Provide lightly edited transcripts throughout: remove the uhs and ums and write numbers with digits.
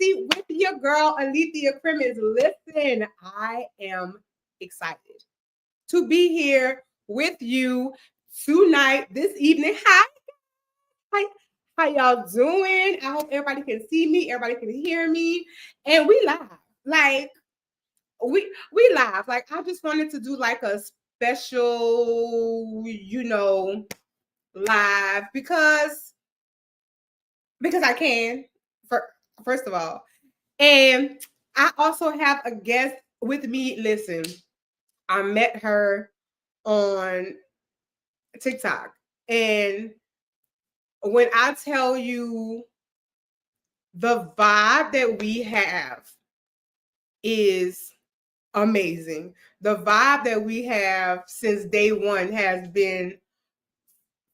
Seat with your girl, Alethea Crimmins. Listen, I am excited to be here with you tonight, this evening. Hi, how y'all doing? I hope everybody can see me, everybody can hear me, and we live. Like we live. Like I just wanted to do like a special, live because I can. First of all, and I also have a guest with me. Listen, I met her on TikTok, and when I tell you the vibe that we have is amazing. The vibe that we have since day one has been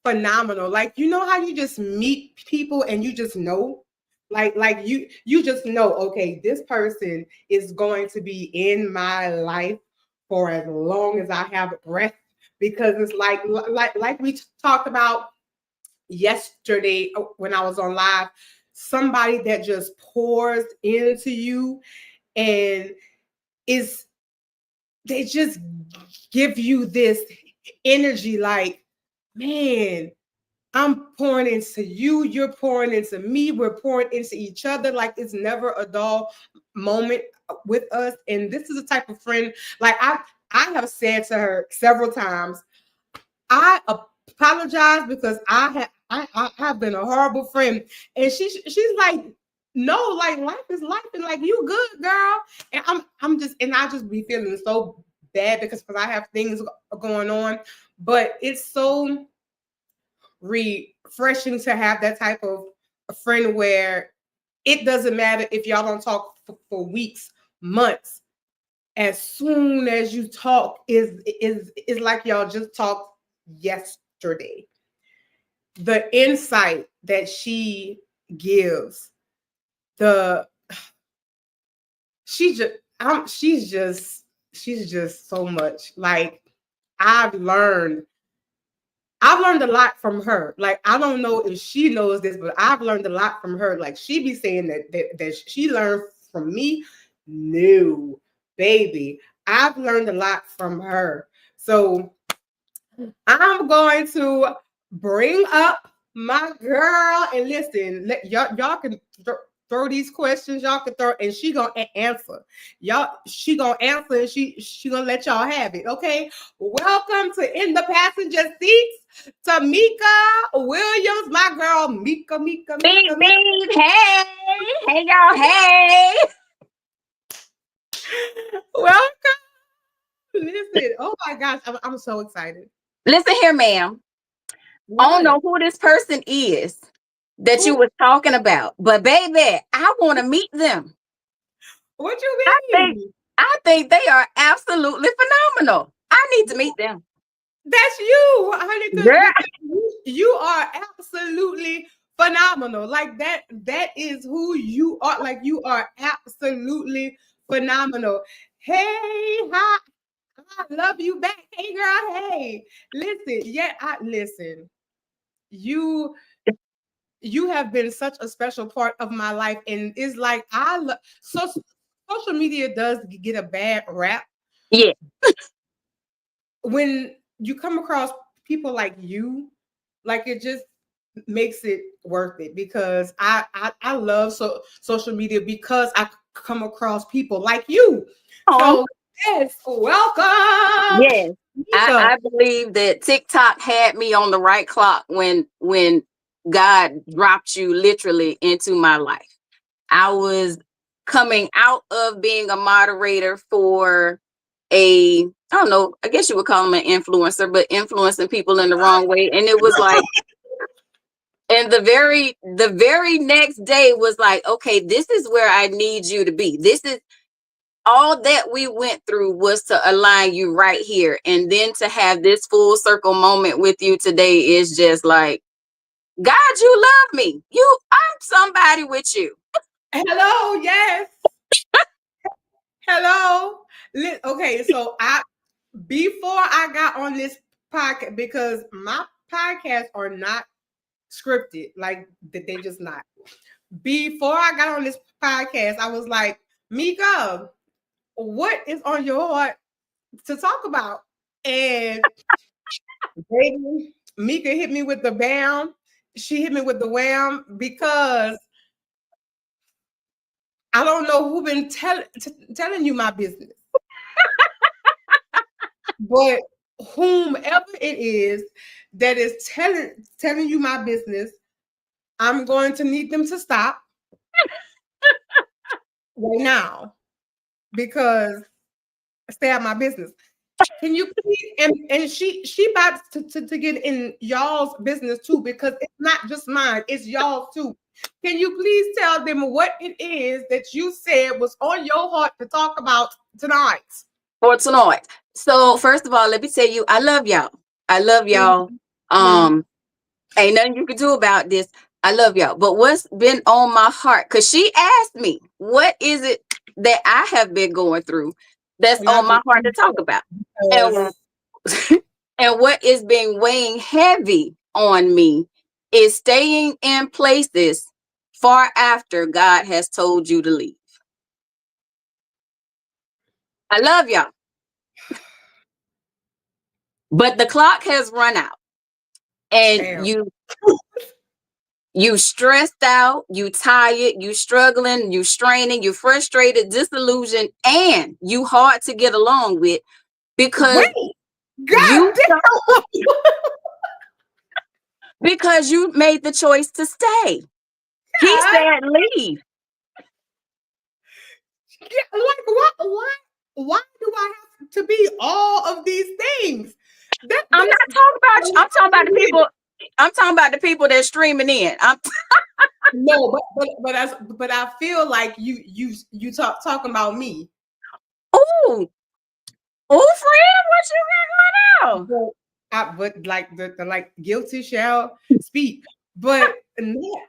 phenomenal. Like, you know how you just meet people and you just know? Like you just know, okay, this person is going to be in my life for as long as I have breath, because it's like we talked about yesterday when I was on live, somebody that just pours into you and is they just give you this energy like, man, I'm pouring into you, you're pouring into me, we're pouring into each other. Like it's never a dull moment with us. And this is the type of friend, like I have said to her several times, I apologize because I have been a horrible friend. And she's like, no, like life is life, and like you good, girl. And I just be feeling so bad because I have things going on. But it's so refreshing to have that type of a friend where it doesn't matter if y'all don't talk for weeks, months. As soon as you talk, is like y'all just talked yesterday. The insight that she gives, the she just she's just so much. Like I've learned a lot from her. Like, I don't know if she knows this, but I've learned a lot from her. Like, she be saying that she learned from me. No, baby. I've learned a lot from her. So I'm going to bring up my girl and listen. Y'all can throw these questions. Y'all can throw, and she gonna answer. She gonna answer, and she gonna let y'all have it. Okay. Welcome to In the Passenger Seats, Tamika Williams, my girl, Mika. Beep, beep. Hey, hey, y'all. Hey. Welcome. Listen. Oh my gosh, I'm so excited. Listen here, ma'am. What? I don't know who this person is that you was talking about, but baby, I want to meet them. What you mean? I think they are absolutely phenomenal. I need to meet them. That's you, honey, Girl. because you are absolutely phenomenal. Like that is who you are. Like you are absolutely phenomenal. Hey, hi, I love you back. Hey, girl. Hey, listen. Yeah, I listen. You have been such a special part of my life, and it's like social media does get a bad rap. Yeah. When you come across people like you, like it just makes it worth it, because I love social media because I come across people like you. Oh, So yes, welcome. yes. I believe that TikTok had me on the right clock when God dropped you literally into my life. I was coming out of being a moderator for I don't know, I guess you would call him an influencer, but influencing people in the wrong way. And it was like, and the very next day was like, okay, this is where I need you to be. This is all that we went through was to align you right here. And then to have this full circle moment with you today is just like, God, you love me. I'm somebody with you. Hello, yes. Hello. Okay, so before I got on this podcast, because my podcasts are not scripted, like they just not. Before I got on this podcast, I was like, Mika, what is on your heart to talk about? And baby, Mika hit me with the bam. She hit me with the wham because I don't know who been telling you my business, but whomever it is that is telling you my business, I'm going to need them to stop right now because stay out my business. Can you please? And she about to get in y'all's business too because it's not just mine, it's y'all too. Can you please tell them what it is that you said was on your heart to talk about tonight? For tonight. So first of all, let me tell you, I love y'all. I love y'all. Ain't nothing you can do about this. I love y'all. But what's been on my heart? Because she asked me, what is it that I have been going through that's on my heart to talk about? And, and what is being weighing heavy on me is staying in places far after God has told you to leave. I love y'all. But the clock has run out. And Damn. you stressed out, you tired, you struggling, you straining, you frustrated, disillusioned, and you hard to get along with because because you made the choice to stay. God. He said leave. Yeah, like why do I have to be all of these things? I'm not talking about you. I'm talking about the people. I'm talking about the people that's streaming in. No, but I feel like you talking about me. Oh, friend, what you got going on? But like the like guilty shall speak, but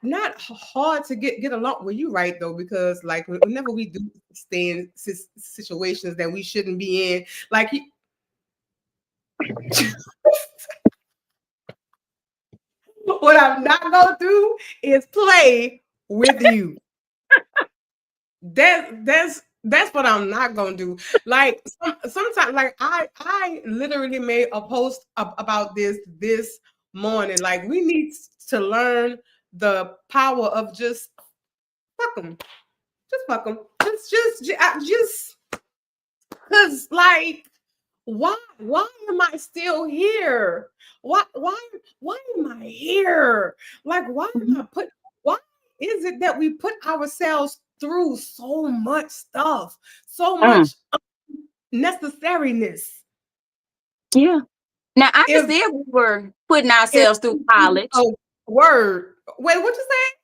not hard to get along. Well, you right though, because like whenever we do stay in situations that we shouldn't be in, like what I'm not gonna do is play with you. That's what I'm not gonna do. Like sometimes, like I literally made a post about this morning. Like we need to learn the power of just fuck them, just fuck them, just because like why am I still here? Why am I here? Like why is it that we put ourselves through so much stuff, so much necessariness? Yeah. Now I can see if we were putting ourselves through college. Oh, word. Wait, what you say?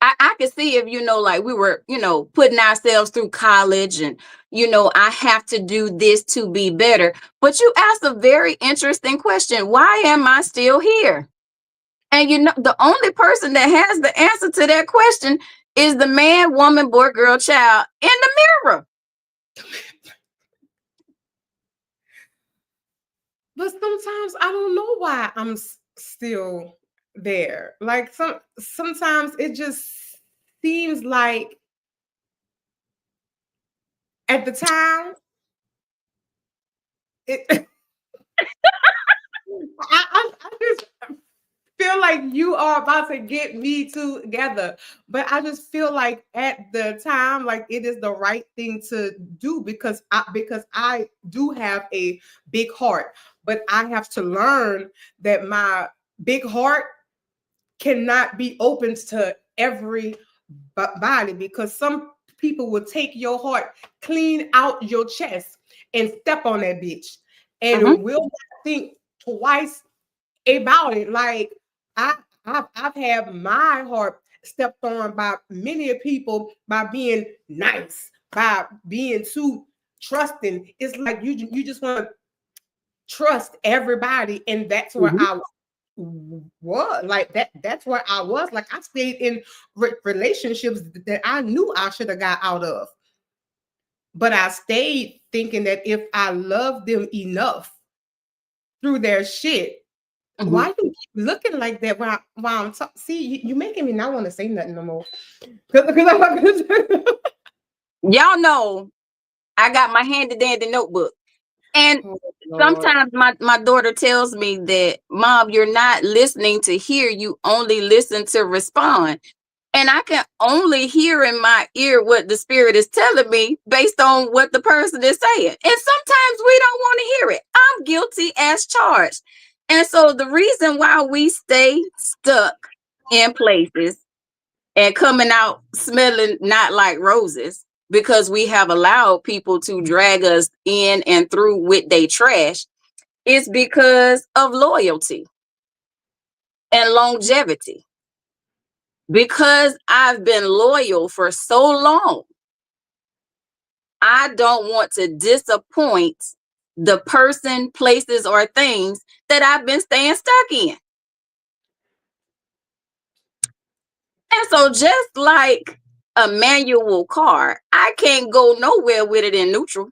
I could see if, like we were, putting ourselves through college and, I have to do this to be better. But you asked a very interesting question. Why am I still here? And, the only person that has the answer to that question is the man, woman, boy, girl, child in the mirror. But sometimes I don't know why I'm still there. Like sometimes it just seems like at the time I just feel like you are about to get me together, but I just feel like at the time, like it is the right thing to do because I do have a big heart, but I have to learn that my big heart cannot be open to every body because some people will take your heart clean out your chest and step on that bitch and will not think twice about it. Like I've had my heart stepped on by many people by being nice, by being too trusting. It's like you just want to trust everybody, and that's where I was. Like that's where I was. Like I stayed in relationships that I knew I should have got out of, but I stayed thinking that if I loved them enough through their shit, why you keep looking like that while I'm see you making me not want to say nothing no more. Cause Y'all know I got my handy dandy notebook. And oh, sometimes my daughter tells me that, Mom, you're not listening to hear, you only listen to respond. And I can only hear in my ear what the Spirit is telling me based on what the person is saying. And sometimes we don't want to hear it. I'm guilty as charged. And so the reason why we stay stuck in places and coming out smelling not like roses, because we have allowed people to drag us in and through with their trash, is because of loyalty and longevity. Because I've been loyal for so long, I don't want to disappoint the person, places, or things that I've been staying stuck in. And so just like a manual car, I can't go nowhere with it in neutral.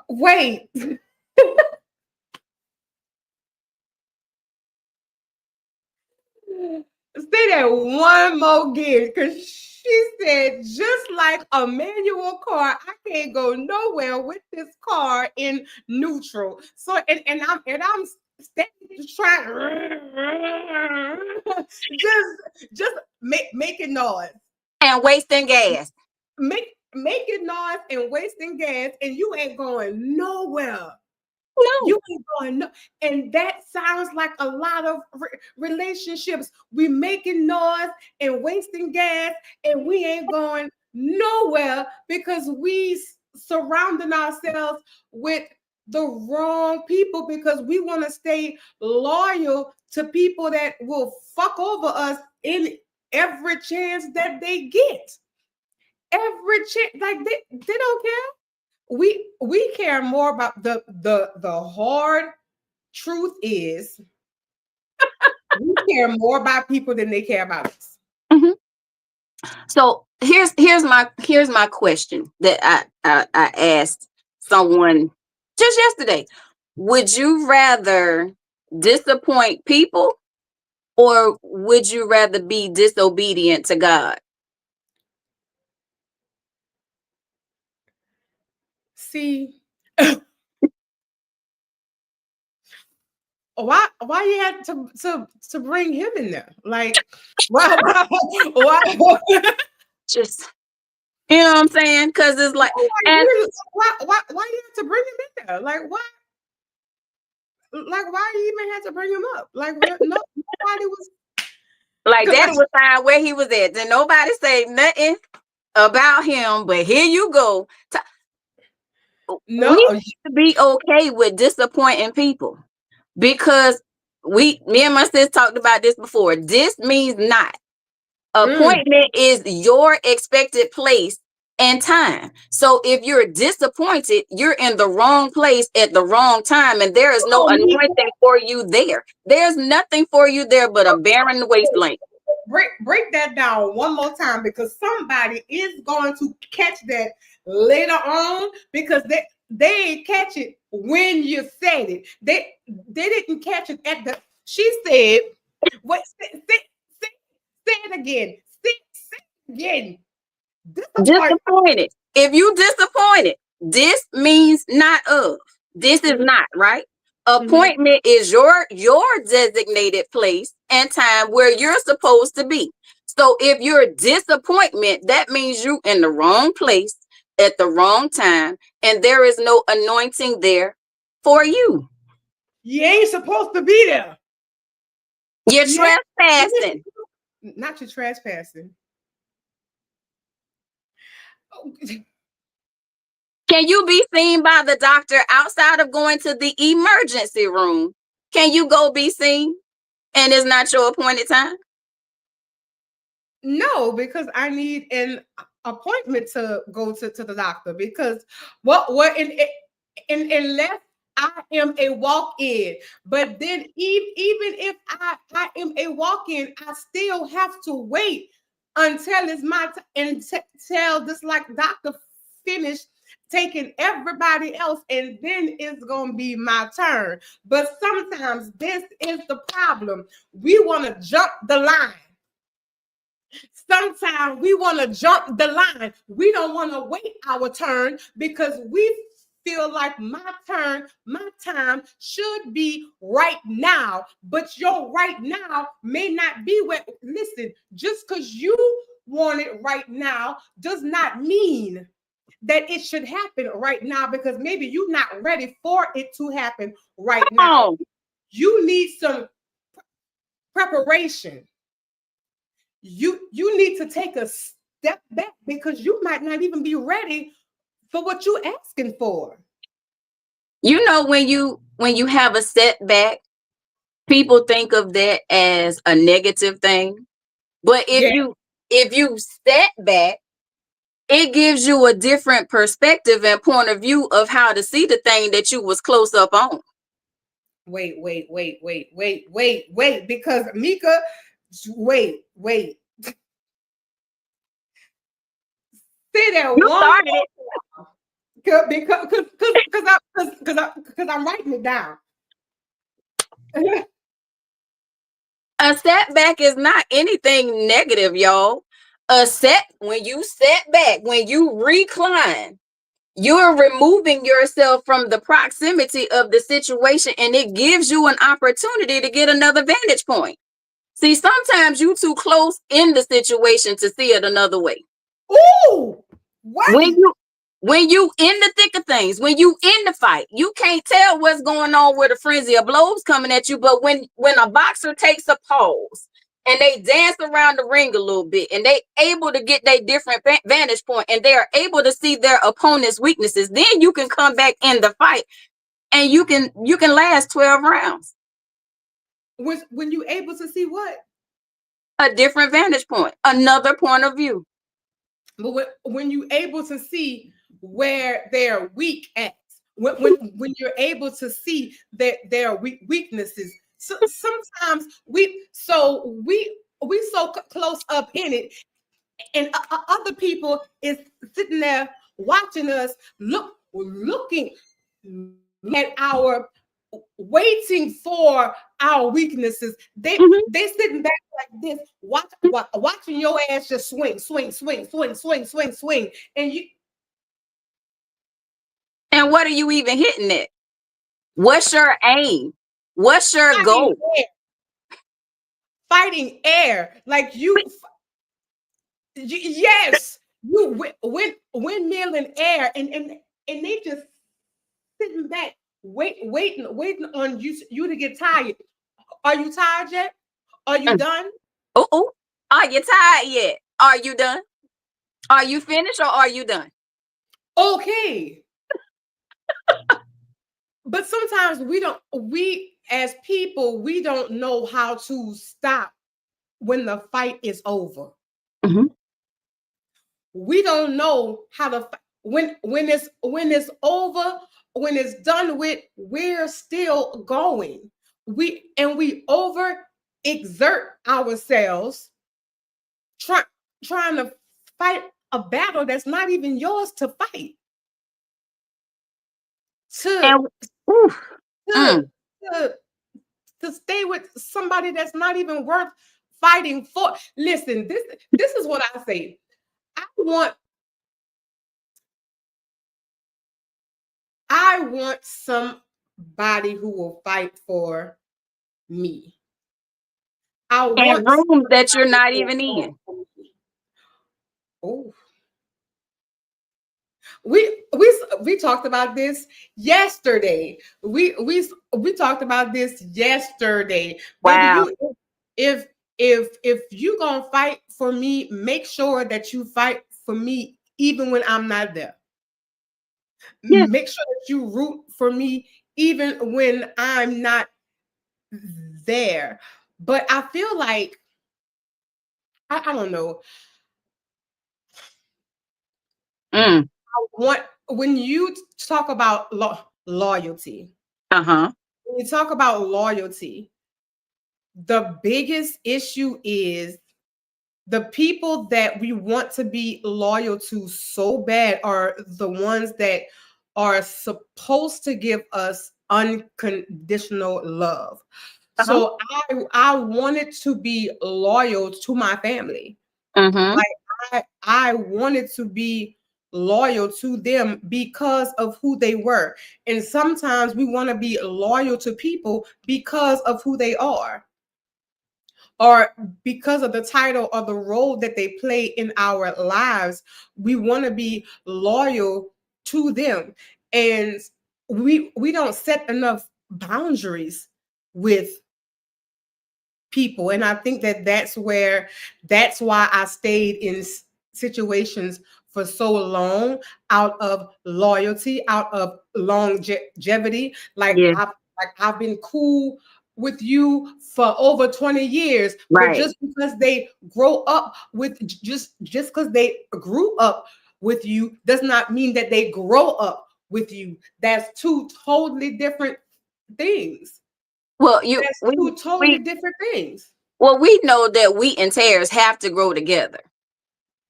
wait. Say that one more again, because she said, just like a manual car, I can't go nowhere with this car in neutral. So and I'm steady trying just making noise. And wasting gas. Making noise and wasting gas, and you ain't going nowhere. No. You ain't going no, and that sounds like a lot of relationships. We making noise and wasting gas, and we ain't going nowhere because we surrounding ourselves with the wrong people because we want to stay loyal to people that will fuck over us in every chance that they get. Every chance, like they don't care. We care more about the hard truth is we care more about people than they care about us. Mm-hmm. So here's my question that I asked someone just yesterday. Would you rather disappoint people, or would you rather be disobedient to God? See, why you had to bring him in there? Like, why? Just, you know what I'm saying? Because it's like, why you have to bring him in there? Like, why? Like, why you even had to bring him up? Like, nobody was like Daddy was fine where he was at. Then nobody say nothing about him, but here you go. No, we need to be okay with disappointing people, because me and my sis talked about this before. This means not. Appointment is your expected place and time. So if you're disappointed, you're in the wrong place at the wrong time, and there is no anointing for you there. There's nothing for you there but a barren wasteland. Break that down one more time, because somebody is going to catch that later on, because they catch it when you said it. They didn't catch it at the. She said, "What? Say it again. Say it again." Disappointed. If you disappointed, this means not of. This is not right. Appointment is your designated place and time where you're supposed to be. So if you're disappointment, that means you in the wrong place at the wrong time, and there is no anointing there for you. You ain't supposed to be there. You're trespassing. Not your trespassing. Can you be seen by the doctor outside of going to the emergency room? Can you go be seen and it's not your appointed time? No, because I need an appointment to go to the doctor, because what unless I am a walk-in, but then even if I am a walk-in, I still have to wait until it's my until this like doctor finished taking everybody else, and then it's going to be my turn. But sometimes this is the problem. We want to jump the line. Sometimes we want to jump the line. We don't want to wait our turn because we feel like my turn, my time should be right now. But your right now may not be what, listen, just because you want it right now does not mean that it should happen right now, because maybe you're not ready for it to happen right now. You need some preparation. You need to take a step back because you might not even be ready for what you're asking for. You know, when you have a setback, people think of that as a negative thing. But if you step back, it gives you a different perspective and point of view of how to see the thing that you was close up on. Wait, because Mika, wait. Say that You one started it. Because I'm writing it down. A setback is not anything negative, y'all. When you set back, when you recline, you're removing yourself from the proximity of the situation, and it gives you an opportunity to get another vantage point. See, sometimes you too close in the situation to see it another way. Ooh, what? When you in the thick of things, when you in the fight, you can't tell what's going on with a frenzy of blows coming at you. But when a boxer takes a pause and they dance around the ring a little bit, and they able to get their different vantage point, and they are able to see their opponent's weaknesses, then you can come back in the fight, and you can last 12 rounds. When you able to see what? A different vantage point, another point of view. But when you able to see where they're weak at, when you're able to see that their weaknesses, so sometimes we so close up in it, and other people is sitting there watching us, looking at our, waiting for our weaknesses. They sitting back like this, watching your ass just swing, and you. And what are you even hitting at? What's your aim? What's your goal? Fighting air, like you. Yes, you windmill in air, and they just sitting back, waiting on you to get tired. Are you tired yet? Are you done? Oh, are you tired yet? Are you done? Are you finished, or are you done? Okay. But sometimes we as people, we don't know how to stop when the fight is over. Mm-hmm. We don't know how to, when it's over, when it's done with, we're still going. We over exert ourselves trying to fight a battle that's not even yours to fight. To stay with somebody that's not even worth fighting for. Listen, this is what I say. I want somebody who will fight for me. I want rooms that you're not even in. Oh. We talked about this yesterday. We talked about this yesterday. Wow. Baby, if you gonna fight for me, make sure that you fight for me even when I'm not there. Yeah. Make sure that you root for me even when I'm not there. But I feel like I don't know. I want, when you talk about loyalty, when you talk about loyalty, the biggest issue is the people that we want to be loyal to so bad are the ones that are supposed to give us unconditional love. Uh-huh. So I wanted to be loyal to my family. Mm-hmm. I wanted to be loyal to them because of who they were. And sometimes we want to be loyal to people because of who they are, or because of the title or the role that they play in our lives. We want to be loyal to them. And we don't set enough boundaries with people. And I think that that's why I stayed in situations for so long, out of loyalty, out of longevity. Yeah. I've been cool with you for over 20 years, but Right. just because they grow up with just because they grew up with you does not mean that they grow up with you. That's two totally different things. Well, That's two totally different things. we know that wheat and tares have to grow together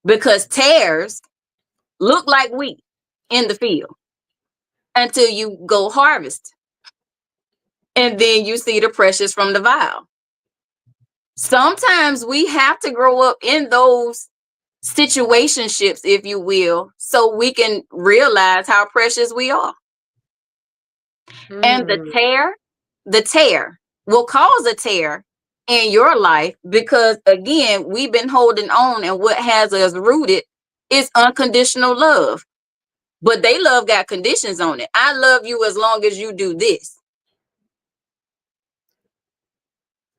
because tares look like wheat in the field until you go harvest, and then you see the precious from the vial. Sometimes we have to grow up in those situationships, if you will, so we can realize how precious we are. And the tear will cause a tear in your life because, again, we've been holding on, and what has us rooted is unconditional love. But they love got conditions on it. I love you as long as you do this.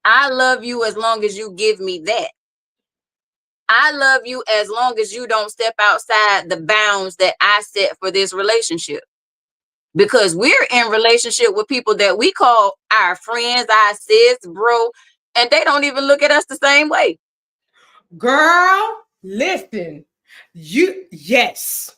I love you as long as you give me that. I love you as long as you don't step outside the bounds that I set for this relationship. Because we're in relationship with people that we call our friends, our sis, bro, and they don't even look at us the same way. Girl, listen. Yes.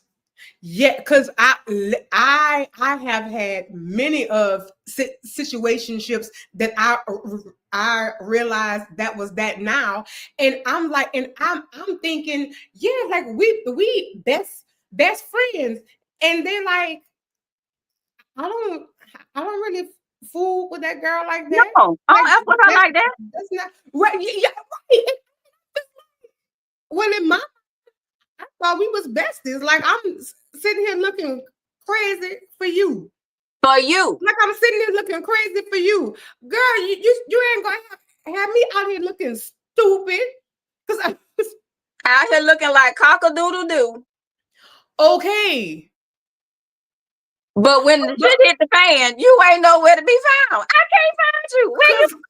Yeah, because I have had many of situationships that I realized that was that now. And I'm like, and I'm thinking, yeah, like we best friends. And then like I don't I don't really fool with that girl like No, that. I Like don't ever with her like that. that's not right. Yeah, right. Well, in my I thought we was besties. Like I'm sitting here looking crazy for you. For you. Like I'm sitting here looking crazy for you. Girl, you ain't gonna have me out here looking stupid. Cause I was Out here looking like cock-a-doodle-doo. okay. But when the shit hit the fan, you ain't nowhere to be found. I can't find you. Where you?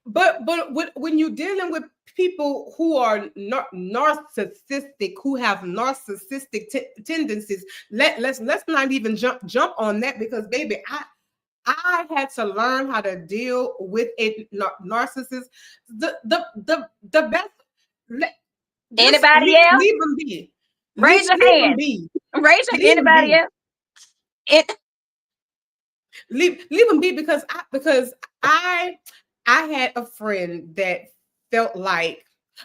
But when you're dealing with people who are narcissistic, who have narcissistic tendencies, let's not even jump on that, because baby, I had to learn how to deal with a narcissist. The best. Just Anybody else? leave them be. Raise your Leave them hand. be. Raise your Leave them anybody be. else? It Leave them be, because I had a friend that felt like,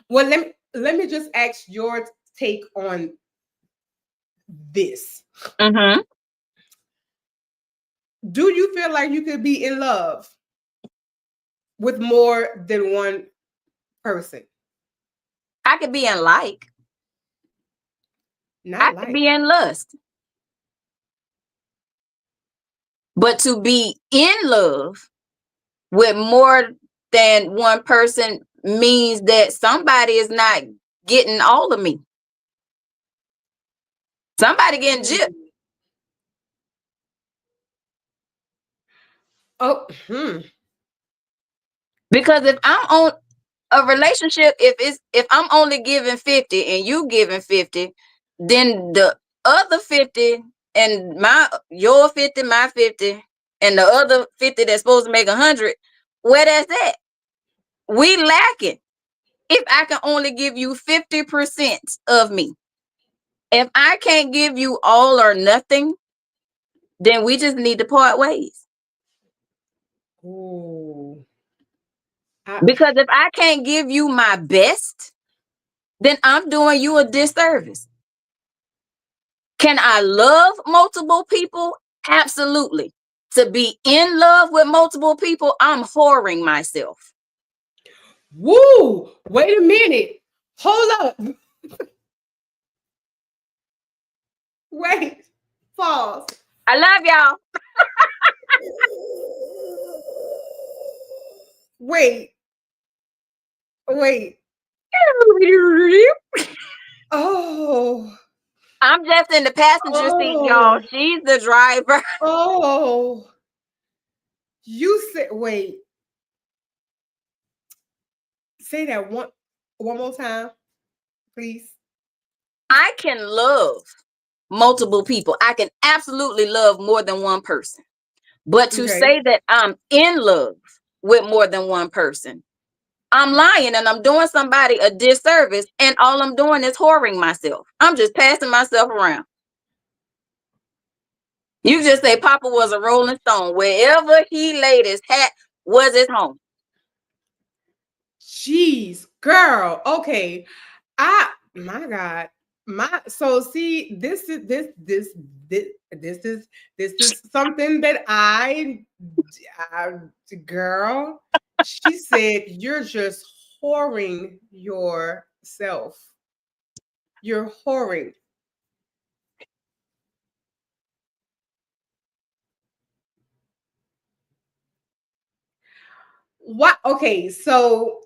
well, let me just ask your take on this. mm-hmm. Do you feel like you could be in love with more than one person? I could be in like. Not I like. could be in lust. But to be in love with more than one person means that somebody is not getting all of me. Somebody getting gypped. Oh, Because if I'm on a relationship, if I'm only giving 50 and you giving 50, then the other 50 and your 50, my 50, and the other 50 that's supposed to make 100, where that's at? We lacking. If I can only give you 50% of me. If I can't give you all or nothing, then we just need to part ways. oh. Because if I can't give you my best, then I'm doing you a disservice. Can I love multiple people? Absolutely. To be in love with multiple people, I'm whoring myself. Woo! Wait a minute. Hold up. Wait. Pause. I love y'all. Wait. Wait. Oh. I'm just in the passenger seat, y'all. She's the driver. Oh. You said, wait. Say that one more time, please. I can love multiple people. I can absolutely love more than one person. But to say that I'm in love with more than one person, I'm lying and I'm doing somebody a disservice, and all I'm doing is whoring myself. I'm just passing myself around. You just say Papa was a Rolling Stone. Wherever he laid his hat was his home. Jeez, girl. Okay. My God. So see, this is something that girl, she said you're just whoring yourself. You're whoring. What? Okay, so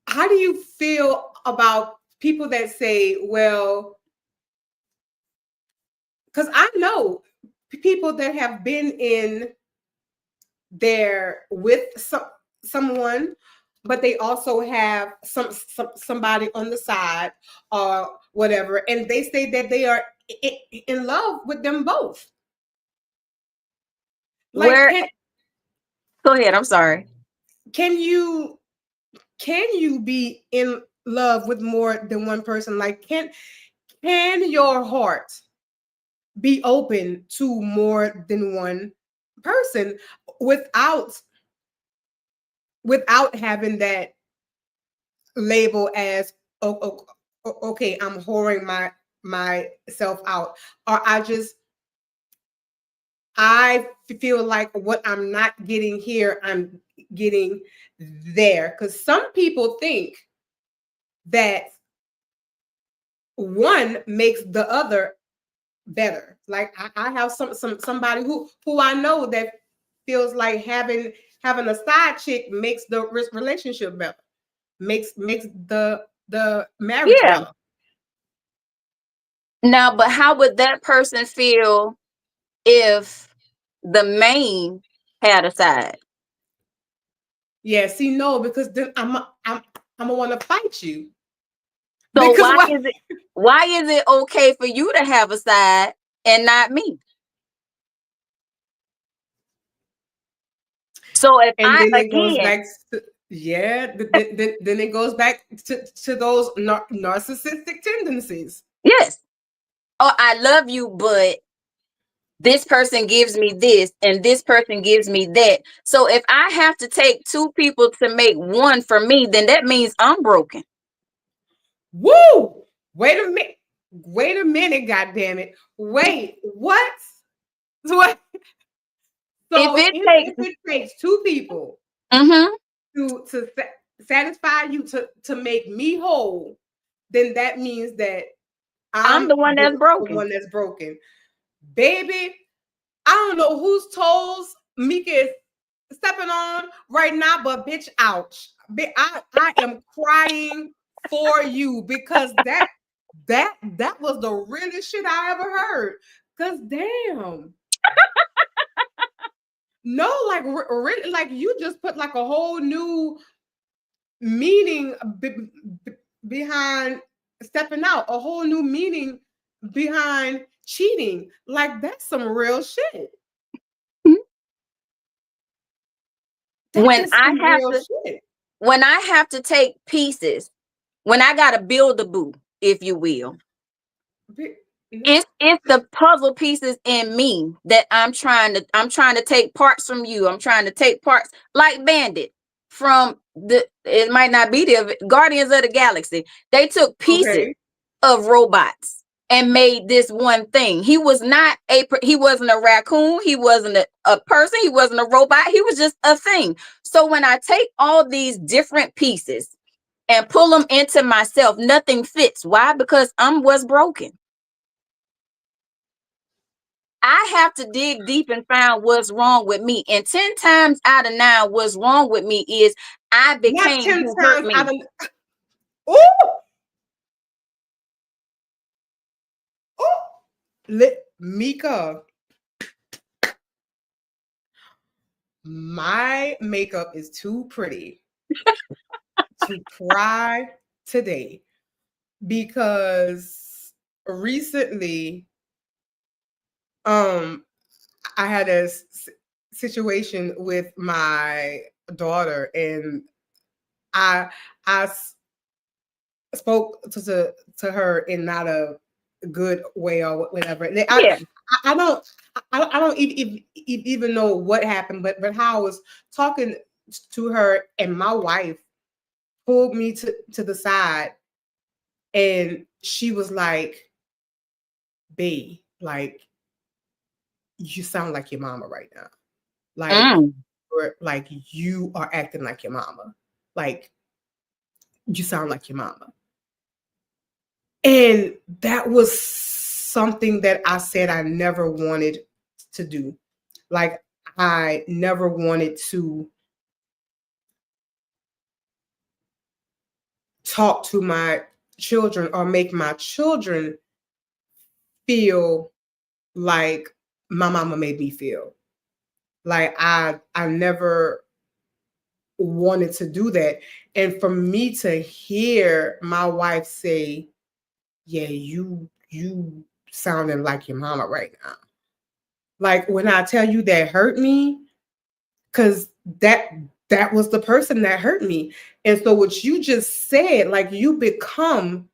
how do you feel about people that say, well, because I know people that have been in there with someone, but they also have somebody on the side or whatever, and they say that they are in love with them both. Like, go ahead. I'm sorry. Can you be in love with more than one person? Like, can your heart be open to more than one person without having that label as, oh, okay, I'm whoring myself out, or I feel like what I'm not getting here, I'm getting there? Because some people think that one makes the other better. Like, I have somebody who I know that feels like having a side chick makes the relationship better, makes the marriage better. Now, but how would that person feel if the main had a side? Yeah, see, no, because then I'm gonna want to fight you. So why is it okay for you to have a side and not me? So if then it goes back to, then it goes back to those narcissistic tendencies. Yes. Oh, I love you, but this person gives me this and this person gives me that. So if I have to take two people to make one for me, then that means I'm broken. Woo! Wait a minute, God damn it. Wait, what? What? So if it takes two people to satisfy you, to make me whole, then that means that I'm the one that's broken. The one that's broken. Baby, I don't know whose toes Mika is stepping on right now, but bitch, ouch. I am crying for you, because that was the realest shit I ever heard. Cause damn. No, like really, like you just put like a whole new meaning behind stepping out, a whole new meaning behind cheating. Like, that's some real shit. When I have to take pieces, when I gotta build a boo, if you will, it's the puzzle pieces in me that I'm trying to take parts from you. I'm trying to take parts, like Bandit, from it might not be the Guardians of the Galaxy. They took pieces Okay. of robots and made this one thing. He wasn't a raccoon. He wasn't a person. He wasn't a robot. He was just a thing. So when I take all these different pieces and pull them into myself, nothing fits. Why? Because I'm what's broken. I have to dig deep and find what's wrong with me. And 10 times out of 9, what's wrong with me is I Not became 10 who hurt times me. out of Ooh! Ooh! Mika, my makeup is too pretty to cry today because recently I had a situation with my daughter, and I spoke to her in not a good way or whatever. Yeah. I don't even know what happened, but how I was talking to her, and my wife pulled me to the side, and she was like, "Babe, like you sound like your mama right now. Like you are acting like your mama. Like you sound like your mama." And that was something that I said I never wanted to do. Like I never wanted to talk to my children or make my children feel like my mama made me feel. Like I never wanted to do that. And for me to hear my wife say, "Yeah, you sounding like your mama right now." Like when I tell you that hurt me, because that was the person that hurt me. And so what you just said, like you become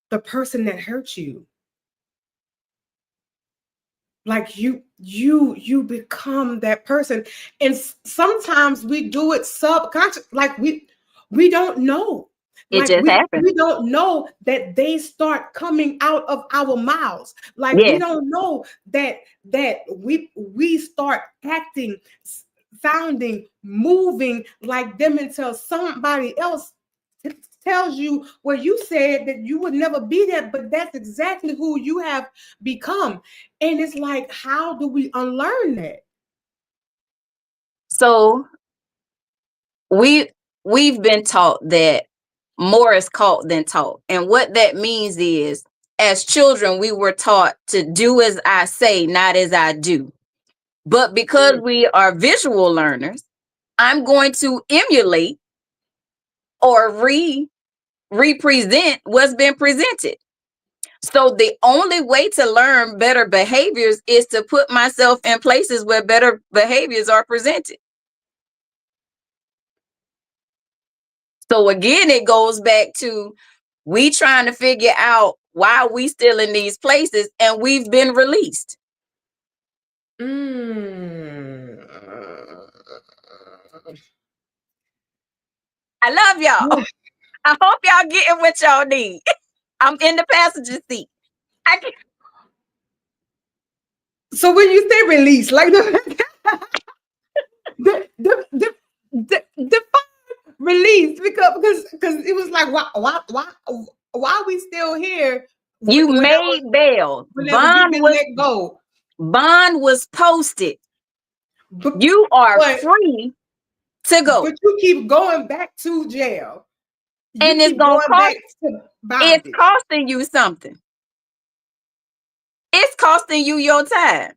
the person that hurt you. Like you become that person. And sometimes we do it subconscious, like we don't know. It Like just happened. we don't know that they start coming out of our mouths. Like we Yes. don't know that we start acting, sounding, moving like them until somebody else tells you, well, you said that you would never be that, but that's exactly who you have become. And it's like, how do we unlearn that? So we've been taught that more is caught than taught. And what that means is, as children, we were taught to do as I say, not as I do. But because we are visual learners, I'm going to emulate or represent what's been presented. So the only way to learn better behaviors is to put myself in places where better behaviors are presented. So again, it goes back to we trying to figure out why we still in these places and we've been released. I love y'all. I hope y'all getting what y'all need. I'm in the passenger seat. So when you say release, like the release, because it was like, why are we still here? You made bail. Bond was let go. Bond was posted. You are free to go. But you keep going back to jail. And it's going to cost, it's costing you something. It's costing you your time.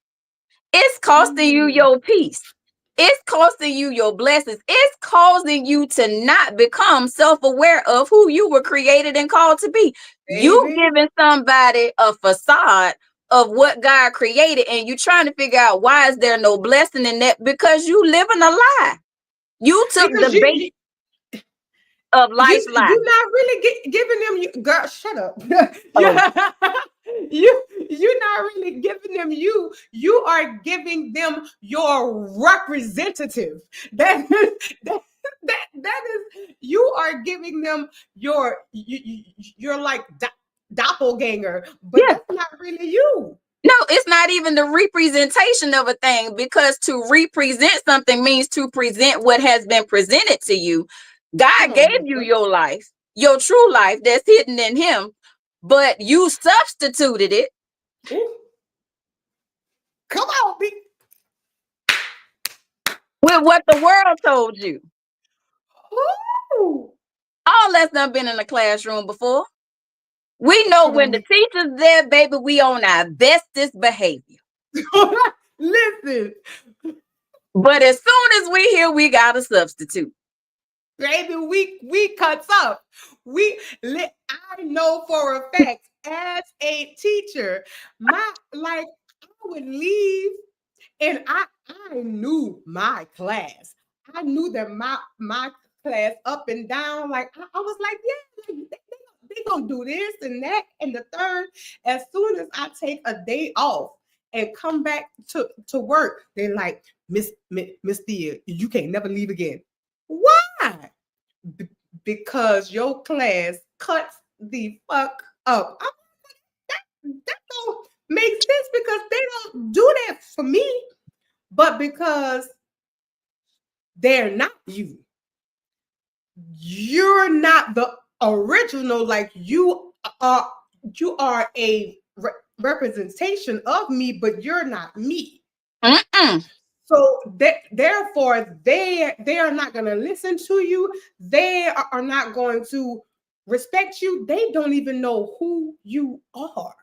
It's costing you your peace. It's costing you your blessings. It's causing you to not become self-aware of who you were created and called to be. Baby. You giving somebody a facade of what God created, and you trying to figure out why is there no blessing in that, because you living a lie. You took the bait of life's lie. You're not really giving them, girl, shut up. You're not really giving them you. You are giving them your representative. that is, you are giving them you're like doppelganger, but Yeah. that's not really you. No, it's not even the representation of a thing, because to represent something means to present what has been presented to you. God Come on, gave you Lisa. your life, your true life that's hidden in Him, but you substituted it Ooh. Come on, be. with what the world told you. Ooh. All that's done been in a classroom before. We know Come when on, the teacher's there, baby, we on our bestest behavior. Listen, But as soon as we hear we got a substitute, baby, we cuts up. I know for a fact, as a teacher, I would leave, and I knew my class. I knew that my class up and down. Like I was like, yeah, like, they gonna do this and that and the third. As soon as I take a day off and come back to work, they're like, Miss Thea, you can't never leave again. Why? Because your class cuts the fuck up. That don't make sense, because they don't do that for me, but because they're not you. You're not the original. Like you are a representation of me, but you're not me. So therefore, they are not going to listen to you. They are not going to respect you. They don't even know who you are.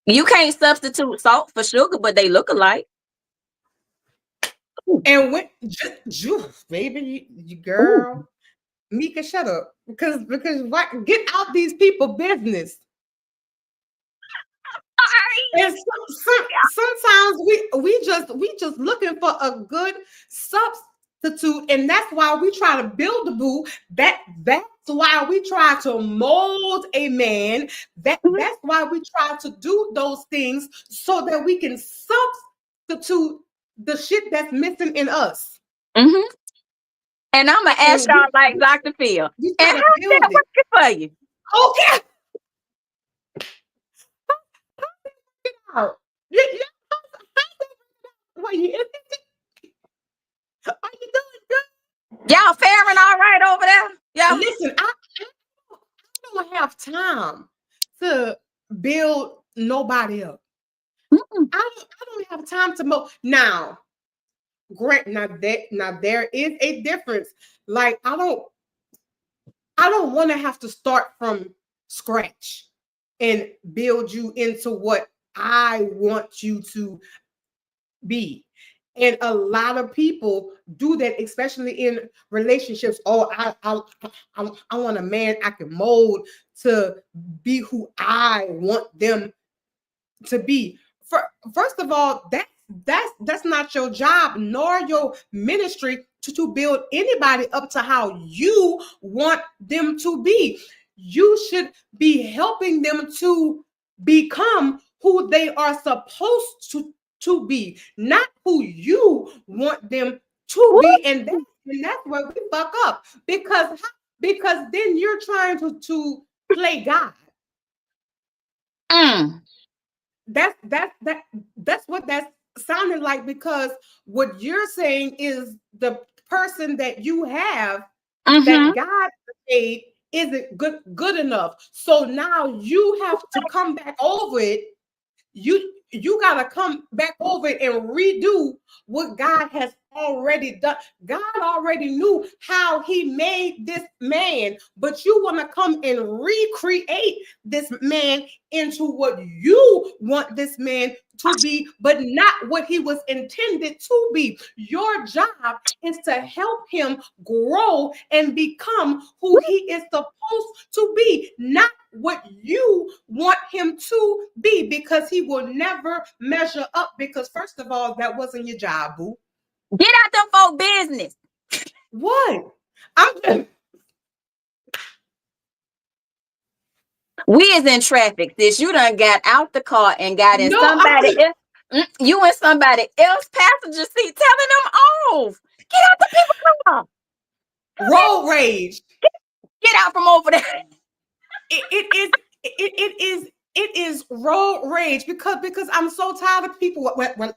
You can't substitute salt for sugar, but they look alike. And when just baby, you girl, Mika, shut up, because what? Get out these people business. And sometimes we just looking for a good substitute, and that's why we try to build a boo. That's why we try to mold a man. That's why we try to do those things, so that we can substitute the shit that's missing in us. Mm-hmm. And I'm gonna ask y'all like Dr. Phil. And how's that working for you? Okay. Out. What are you doing good? Y'all faring all right over there? Yeah. Listen, I don't have time to build nobody up. I don't have time to now. Great. Now there is a difference. Like I don't want to have to start from scratch and build you into what I want you to be. And a lot of people do that, especially in relationships. Oh, I want a man I can mold to be who I want them to be. First of all, that's not your job nor your ministry to build anybody up to how you want them to be. You should be helping them to become who they are supposed to be, not who you want them to be. And that's where we fuck up, because then you're trying to play God. That's what that's sounding like, because what you're saying is the person that you have that God made isn't good enough. So now you have to come back over it. You got to come back over it and redo what God has already done. God already knew how he made this man, but you want to come and recreate this man into what you want this man to be, but not what he was intended to be. Your job is to help him grow and become who he is supposed to be, not what you want him to be, because he will never measure up. Because first of all, that wasn't your job, boo. Get out them folk business. What? We is in traffic, sis. You done got out the car and got in somebody else. You in somebody else passenger seat telling them off. Get out the people's car. Road rage. Get out from over there. It is road rage because I'm so tired of people. Well,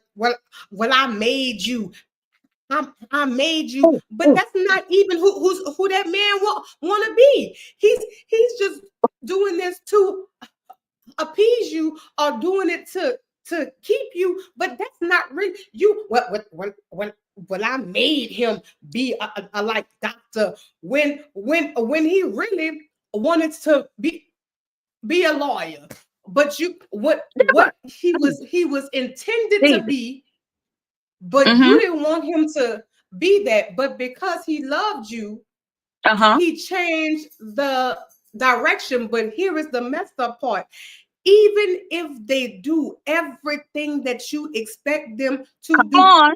I made you. I made you, but that's not even who that man want to be. He's just doing this to appease you or doing it to keep you, but that's not really you. Well, I made him be a like doctor when he really wanted to be a lawyer. But what he was intended to be, but you didn't want him to be that. But because he loved you, he changed the direction. But here is the messed up part. Even if they do everything that you expect them to do,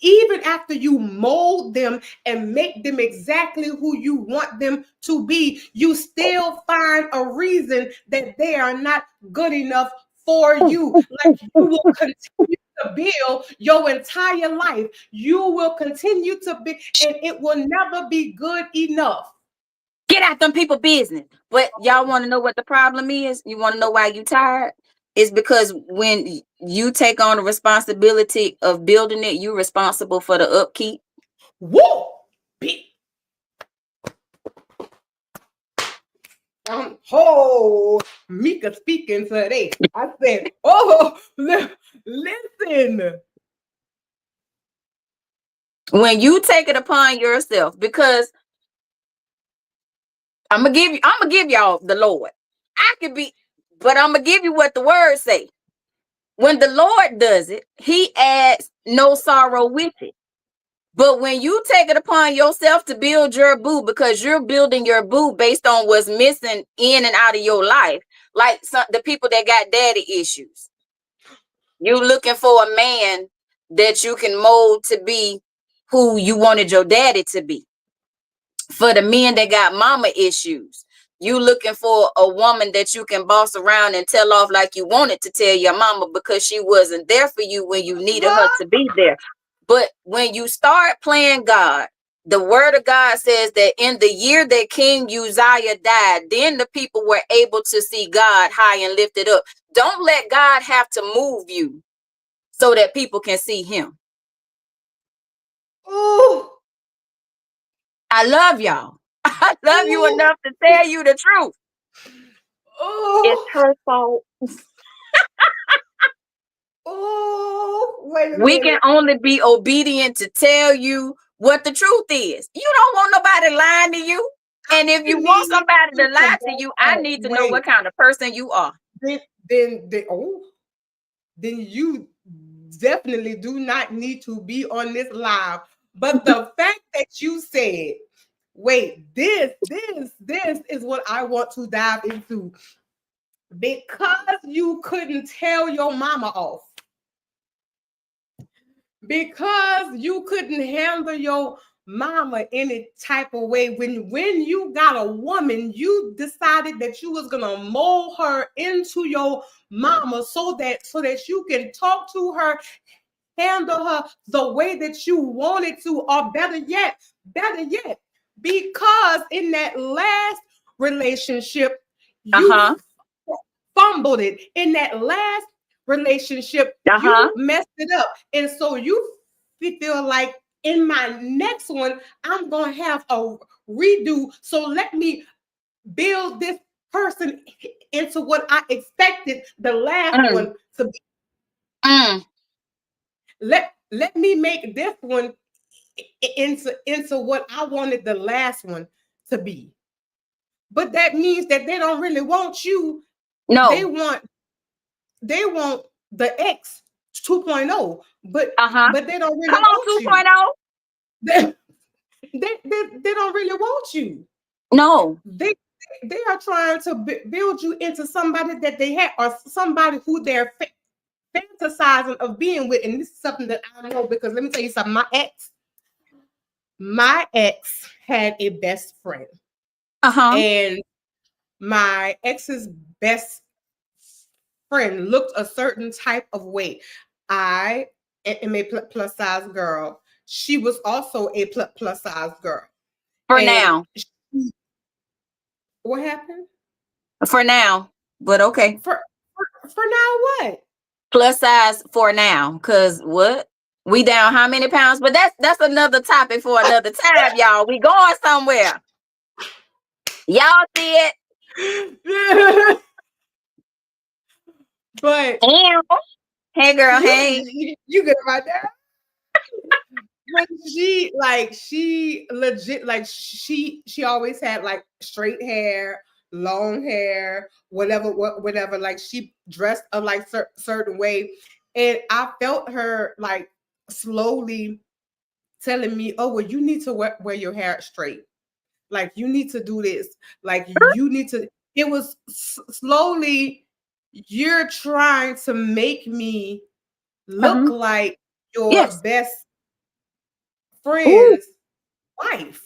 even after you mold them and make them exactly who you want them to be, you still find a reason that they are not good enough for you. Like you will continue to build your entire life. You will continue to be, and it will never be good enough. Get out them people business. But y'all want to know what the problem is? You want to know why you tired? It's because when you take on the responsibility of building it, you're responsible for the upkeep. Woo! Oh, Mika speaking today. I said, oh, listen. When you take it upon yourself, because I'm gonna give y'all the Lord. I could be, but I'm gonna give you what the word say. When the Lord does it, he adds no sorrow with it. But when you take it upon yourself to build your boo, because you're building your boo based on what's missing in and out of your life, like the people that got daddy issues, you looking for a man that you can mold to be who you wanted your daddy to be. For the men that got mama issues, you looking for a woman that you can boss around and tell off like you wanted to tell your mama because she wasn't there for you when you needed her to be there. But when you start playing God, the word of God says that in the year that King Uzziah died, then the people were able to see God high and lifted up. Don't let God have to move you so that people can see him. Ooh. I love y'all. I love you enough to tell you the truth. Ooh. It's her fault. Oh, wait a minute. We can only be obedient to tell you what the truth is. You don't want nobody lying to you. And if you want somebody to lie to you, I need to know what kind of person you are. Then you definitely do not need to be on this live. But the fact that you said, wait, this is what I want to dive into. Because you couldn't tell your mama off. Because you couldn't handle your mama any type of way. When you got a woman, you decided that you was gonna mold her into your mama so that you can talk to her, handle her the way that you wanted to, or better yet, because in that last relationship, you fumbled it. In that last relationship, you messed it up. And so you feel like in my next one, I'm going to have a redo. So let me build this person into what I expected the last one to be. Let me make this one into what I wanted the last one to be. But that means that they don't really want you. No. They want the X 2.0, but they don't really want 2.0. They don't really want you. No. They are trying to build you into somebody that they have, or somebody who they're fantasizing of being with. And this is something that I know, because let me tell you something. My ex had a best friend. And my ex's best friend looked a certain type of way. I am a plus size girl. she was also a plus size girl. For And now. What happened? For now. But okay. For now, what? Plus size for now. Because what? We down how many pounds? But that's another topic for another time, y'all. We going somewhere. Y'all see it? But hey girl, hey. You get it right there. But she legit, like she always had like straight hair, long hair, whatever. Like she dressed a like certain way, and I felt her like slowly telling me, "Oh, well, you need to wear your hair straight. Like you need to do this. Like you need to." It was slowly. You're trying to make me look like your best friend's wife.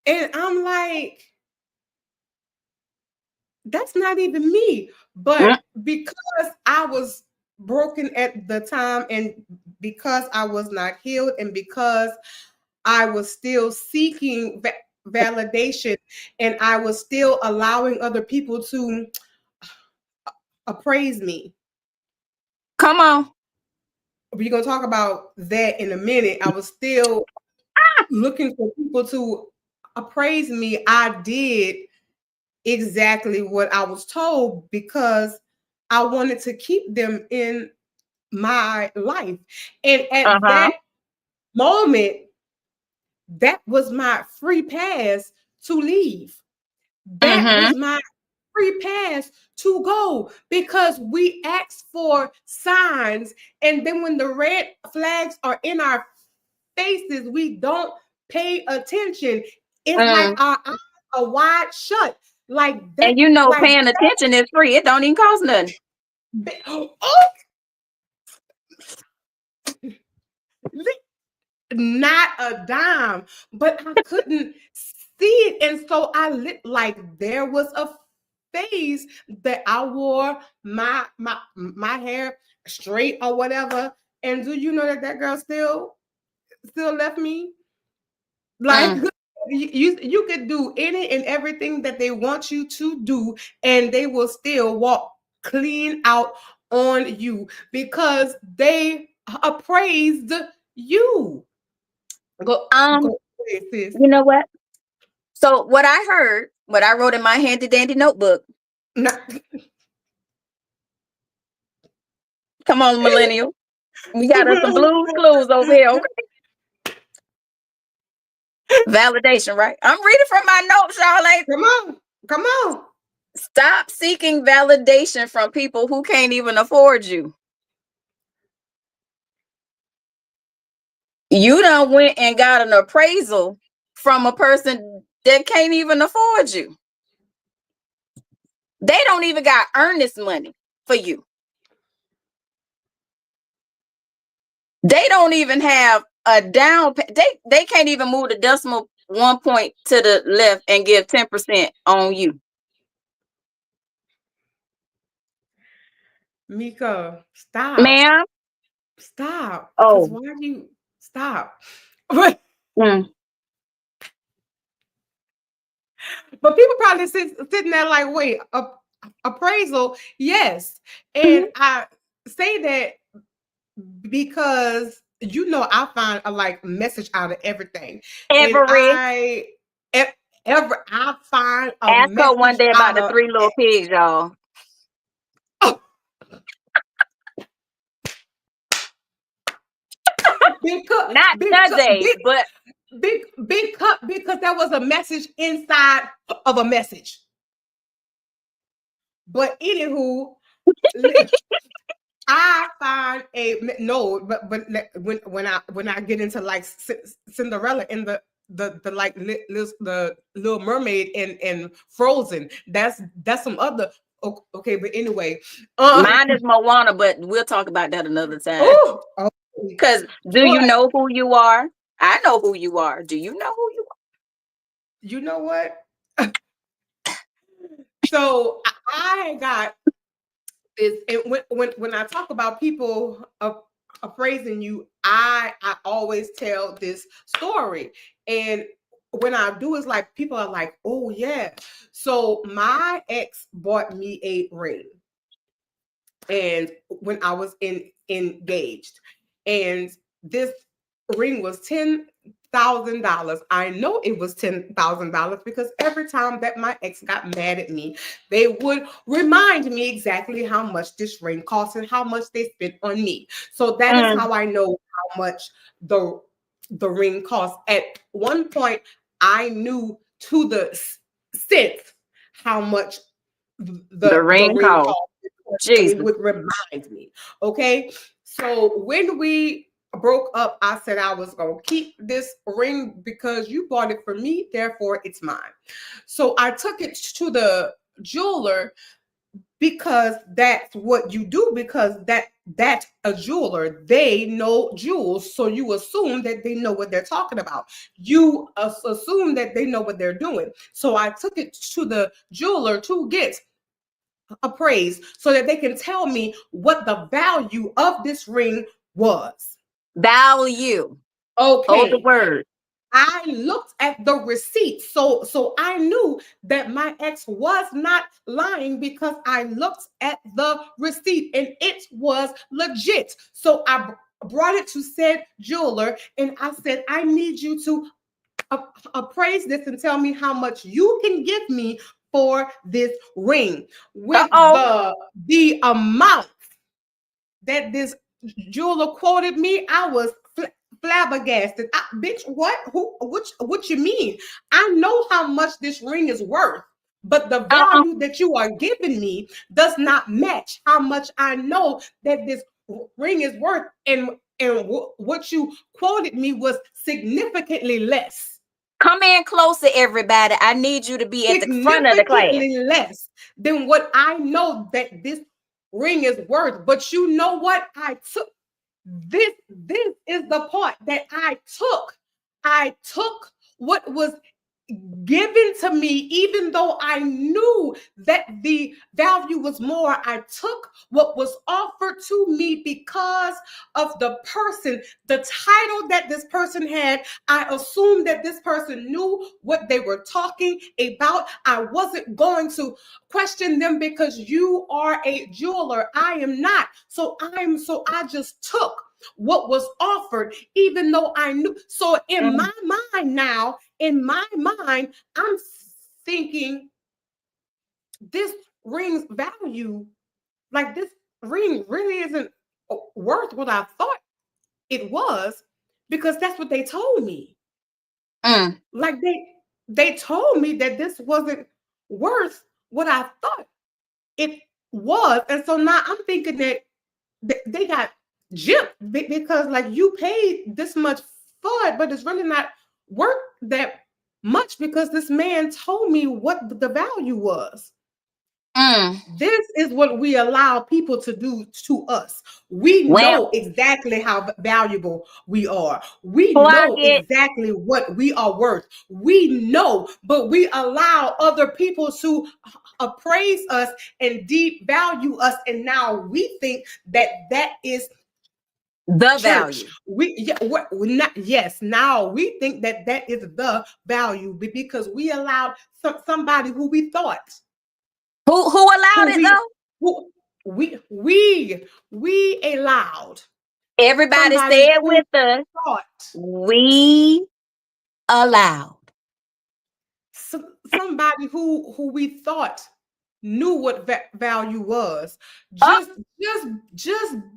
And I'm like, that's not even me. But because I was broken at the time, and because I was not healed, and because I was still seeking validation, and I was still allowing other people to appraise me. Come on. We're going to talk about that in a minute. I was still looking for people to appraise me. I did exactly what I was told because I wanted to keep them in my life. And at that moment, that was my free pass to leave. That was my free pass to go, because we asked for signs, and then when the red flags are in our faces, we don't pay attention. It's like our eyes are wide shut. Like that. And you know, like paying attention is free. It don't even cost nothing. Oh, not a dime, but I couldn't see it. And so I lit, like there was a phase that I wore my hair straight or whatever. And do you know that girl still left me? Like you could do any and everything that they want you to do, and they will still walk clean out on you because they appraised you. Go ahead, sis. You know what? So what I heard, what I wrote in my handy dandy notebook. Come on, millennial. We got us some Blue's Clues over here. Okay. Validation, right? I'm reading from my notes, y'all. Come on. Stop seeking validation from people who can't even afford you. You done went and got an appraisal from a person that can't even afford you. They don't even got earnest money for you. They don't even have a down. They can't even move the decimal 1 point to the left and give 10% on you. Mika, stop. Ma'am. Stop. Oh. Why do you stop? But people probably sitting there like, wait, appraisal, yes. And I say that because I find a like message out of everything. And I find a ask message her one day about the 3 little pigs, y'all. Not Sunday, but big cup, because there was a message inside of a message. But anywho, I find when I get into like Cinderella in the like the Little Mermaid and Frozen, that's some other. Okay, but anyway, mine is Moana, but we'll talk about that another time. Because do you know who you are? I know who you are. Do you know who you are? You know what? So I got this, and when I talk about people appraising you, I always tell this story. And when I do, it's like people are like, oh yeah. So my ex bought me a ring. And when I was engaged, and this ring was $10,000. I know it was $10,000 because every time that my ex got mad at me, they would remind me exactly how much this ring cost and how much they spent on me. So that is how I know how much the ring cost. At one point, I knew to the cent how much The the ring ring cost. cost. It Jesus. would remind me. Okay. So when we broke up, I said I was going to keep this ring because you bought it for me, therefore it's mine. So I took it to the jeweler because that's what you do, because that's a jeweler, they know jewels, so you assume that they know what they're talking about, you assume that they know what they're doing. So I took it to the jeweler to get appraised so that they can tell me what the value of this ring was. Value. Hold the Okay. word. I looked at the receipt. So I knew that my ex was not lying because I looked at the receipt and it was legit. So I brought it to said jeweler and I said, I need you to appraise this and tell me how much you can give me for this ring. With the amount that this jeweler quoted me, I was flabbergasted. Bitch, what? Who? What you mean? I know how much this ring is worth, but the value that you are giving me does not match how much I know that this ring is worth, and what you quoted me was significantly less. Come in closer, everybody. I need you to be at the front of the class. Significantly less than what I know that this ring is worth. But you know what? I took this. This is the part that I took. I took what was given to me, even though I knew that the value was more. I took what was offered to me because of the person, the title that this person had. I assumed that this person knew what they were talking about. I wasn't going to question them because you are a jeweler. I am not. So I just took what was offered, even though I knew. So in my mind now, in my mind, I'm thinking this ring's value, like this ring really isn't worth what I thought it was, because that's what they told me. Like they told me that this wasn't worth what I thought it was. And so now I'm thinking that they got gypped because like you paid this much for it, but it's really not worth that much because this man told me what the value was. This is what we allow people to do to us. We know exactly how valuable we are. We know exactly what we are worth. We know, but we allow other people to appraise us and devalue us. And now we think that that is the value. Yes, now we think that that is the value because we allowed somebody who we thought. Who allowed it though? We allowed. Everybody say it with us. We allowed somebody who we thought knew what value was, just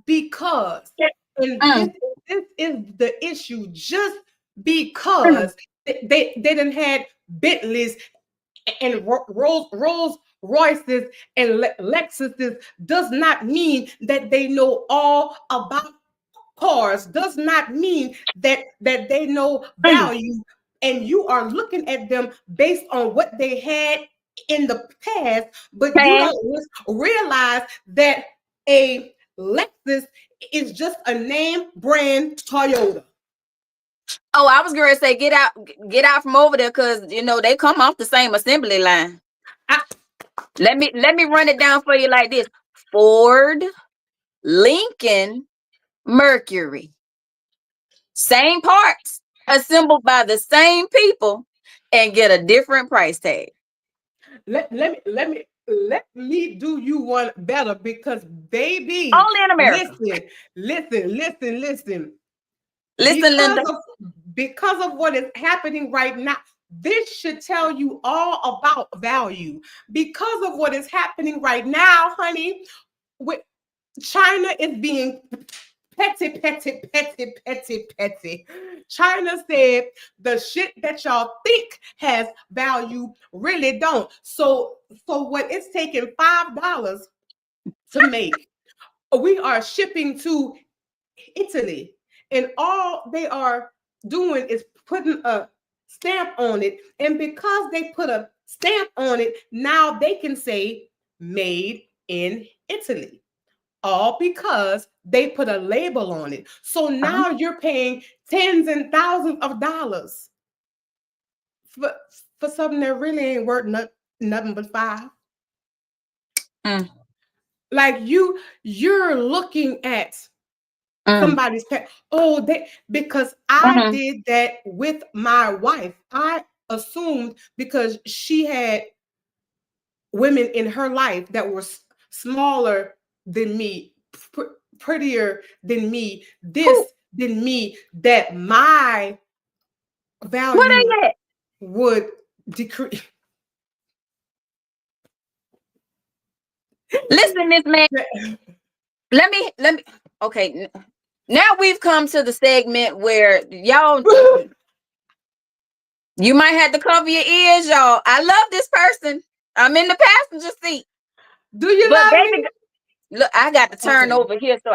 because. And this is the issue. Just because they didn't had Bentleys and Rolls Royces and Lexuses does not mean that they know all about cars. Does not mean that they know value. And you are looking at them based on what they had in the past, but you don't realize that a Lexus is just a name brand Toyota. Oh, I was going to say, get out from over there, because you know they come off the same assembly line. Let me run it down for you like this: Ford, Lincoln, Mercury. Same parts, assembled by the same people, and get a different price tag. Let me do you one better, because baby, Only in America. listen. Listen, Linda. Because of what is happening right now, this should tell you all about value. Because of what is happening right now, honey, with China is being petty. China said the shit that y'all think has value really don't. So what it's taking $5 to make, we are shipping to Italy, and all they are doing is putting a stamp on it. And because they put a stamp on it, now they can say made in Italy, all because they put a label on it. So now you're paying tens and thousands of dollars for something that really ain't worth nothing but $5. Like you're looking at somebody's pet. Oh, because I did that with my wife. I assumed because she had women in her life that were smaller than me, prettier than me, than me, that my value would decrease. Listen, Miss Man. Let me. Okay, now we've come to the segment where y'all, you might have to cover your ears, y'all. I love this person. I'm in the passenger seat. Do you love me? Look, I got to turn over here so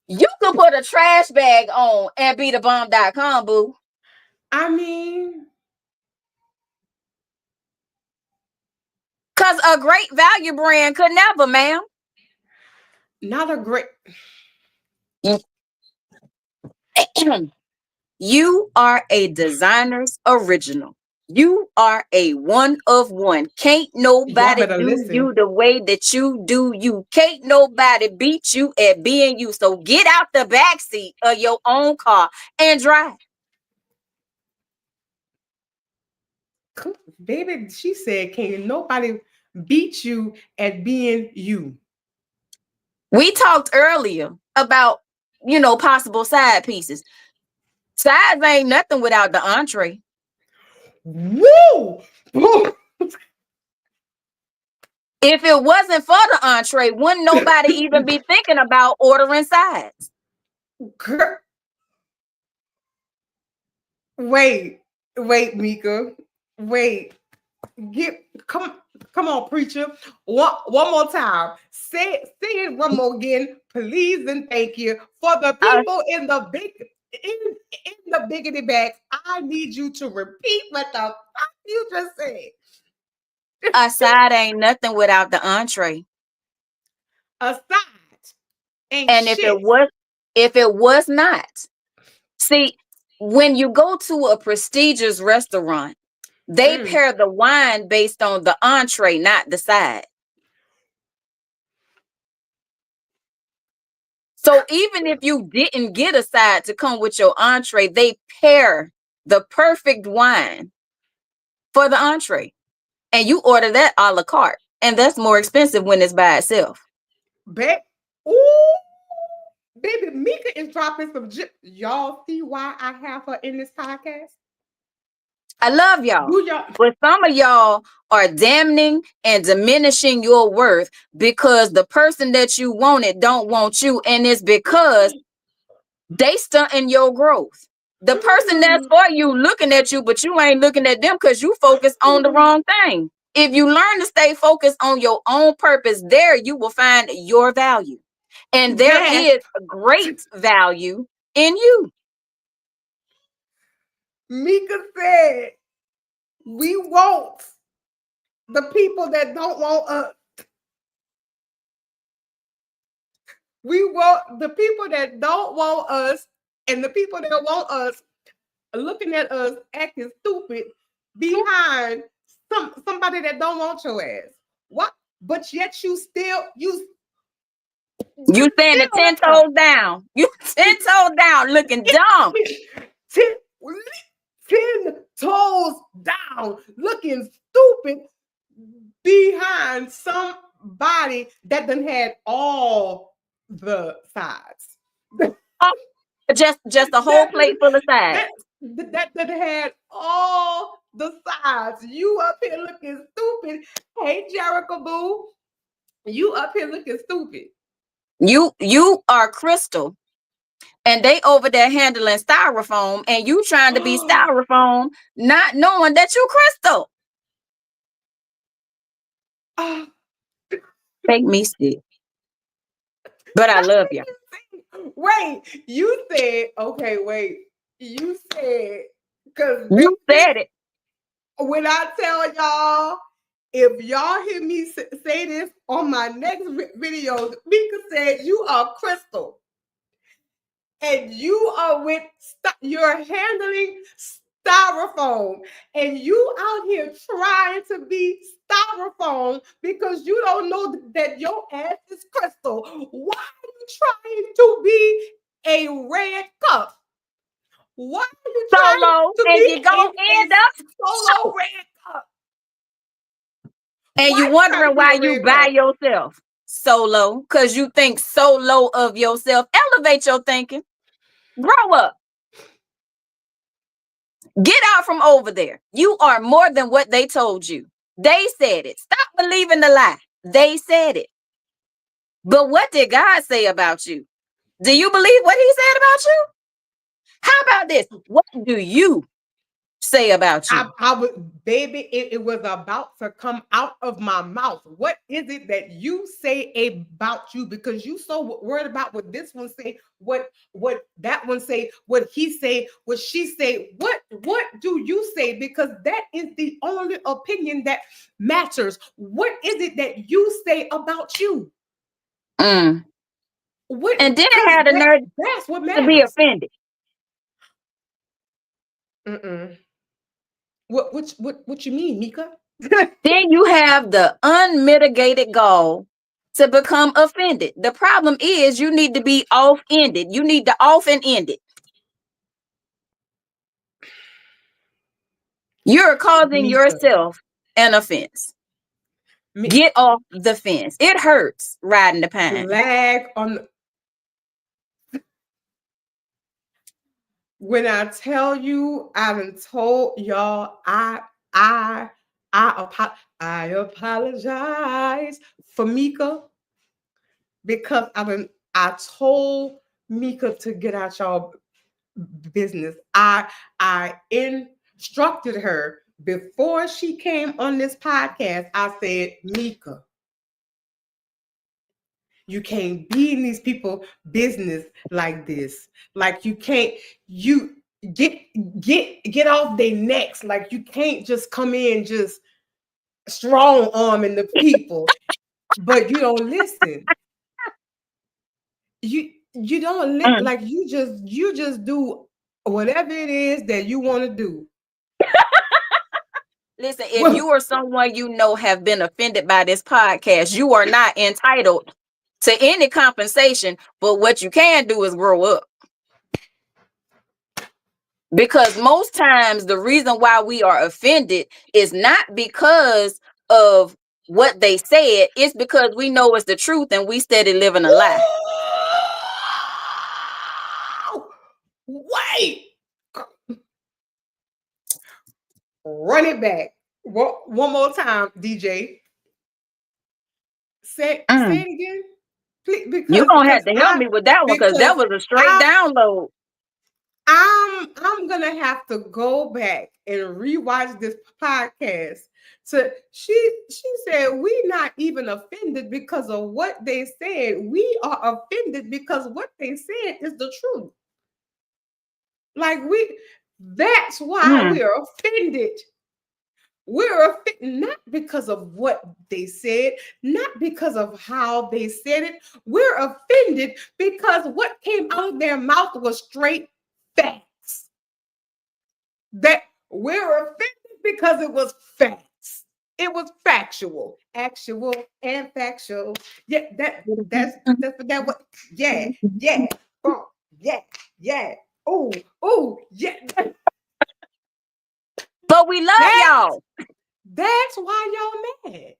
you could put a trash bag on and be the bomb.com, boo. I mean, because a great value brand could never, ma'am. Not a great. You are a designer's original. You are a one of one. Can't nobody do you the way that you do you. Can't nobody beat you at being you. So get out the backseat of your own car and drive. Baby, she said, can't nobody beat you at being you. We talked earlier about, possible side pieces. Sides ain't nothing without the entree. Woo! If it wasn't for the entree, wouldn't nobody even be thinking about ordering sides? Girl. Wait, Mika. Wait. Come on, preacher. One more time. Say it one more again, please and thank you. For the people in the biggity bags, I need you to repeat what the fuck you just said. A side ain't nothing without the entree. A side ain't and shit. if it was not, see, when you go to a prestigious restaurant, they pair the wine based on the entree, not the side. So even if you didn't get a side to come with your entree, they pair the perfect wine for the entree. And you order that a la carte. And that's more expensive when it's by itself. Baby, Mika is dropping some. Y'all see why I have her in this podcast? I love y'all. But some of y'all are damning and diminishing your worth because the person that you wanted don't want you. And it's because they stunting your growth. The person that's for you looking at you, but you ain't looking at them because you focus on the wrong thing. If you learn to stay focused on your own purpose, there you will find your value. And there is a great value in you. Mika said, we want the people that don't want us. We want the people that don't want us, and the people that want us looking at us acting stupid behind somebody that don't want your ass. What? But yet you You standing 10 toes down. You 10 toes down, looking dumb. 10 toes down, looking stupid behind somebody that done had all the sides. Just a whole plate full of sides. That had all the sides. You up here looking stupid. Hey, Jericho Boo, you up here looking stupid. You are Crystal, and they over there handling styrofoam, and you trying to be styrofoam, not knowing that you Crystal. Make me sick. But I love you. Wait, you said, okay, wait. You said, because you said it. When I tell y'all, if y'all hear me say this on my next video, Mika said, you are Crystal. And you are you're handling styrofoam, and you out here trying to be styrofoam because you don't know that your ass is Crystal. Why are you trying to be a red cup? Why are you trying to and be you gonna end up solo red cup? And you wondering why you by yourself solo, because you think so low of yourself. Elevate your thinking. Grow up. Get out from over there. You are more than what they told you. They said it. Stop believing the lie. They said it. But what did God say about you? Do you believe what he said about you? How about this? What do you say about you? I would, baby, it was about to come out of my mouth. What is it that you say about you? Because you so worried about what this one say, what that one say, what he say, what she say. What do you say? Because that is the only opinion that matters. What is it that you say about you? What? And then it had a nerve that's what matters. To be offended. What you mean, Mika? Then you have the unmitigated gall to become offended. The problem is you need to be off-ended. You need to off and end it. You're causing yourself an offense. Get off the fence. It hurts riding the pine. Lag on the... When I tell you, I've told y'all, I apologize for Mika because I told Mika to get out y'all business. I instructed her before she came on this podcast. I said, Mika, you can't be in these people business like this. Like you can't, you get off their necks. Like you can't just come in just strong arming the people, but you don't listen. You don't listen. Like you just do whatever it is that you want to do. Listen, if you or someone you know have been offended by this podcast, you are not entitled to any compensation, but what you can do is grow up. Because most times the reason why we are offended is not because of what they said, it's because we know it's the truth and we steady living a lie. Wait. Run it back. One more time, DJ. Say it again. Please, you're gonna have to help me with that one because that was a straight download. I'm gonna have to go back and rewatch this podcast. So she said we're not even offended because of what they said. We are offended because what they said is the truth. Like that's why we are offended. We're offended not because of what they said, not because of how they said it. We're offended because what came out of their mouth was straight facts. That we're offended because it was facts. It was factual, actual, and factual. Yeah, that's that what. Yeah, yeah, oh, yeah, yeah. Oh, oh, yeah. But we love That y'all. that's why y'all mad.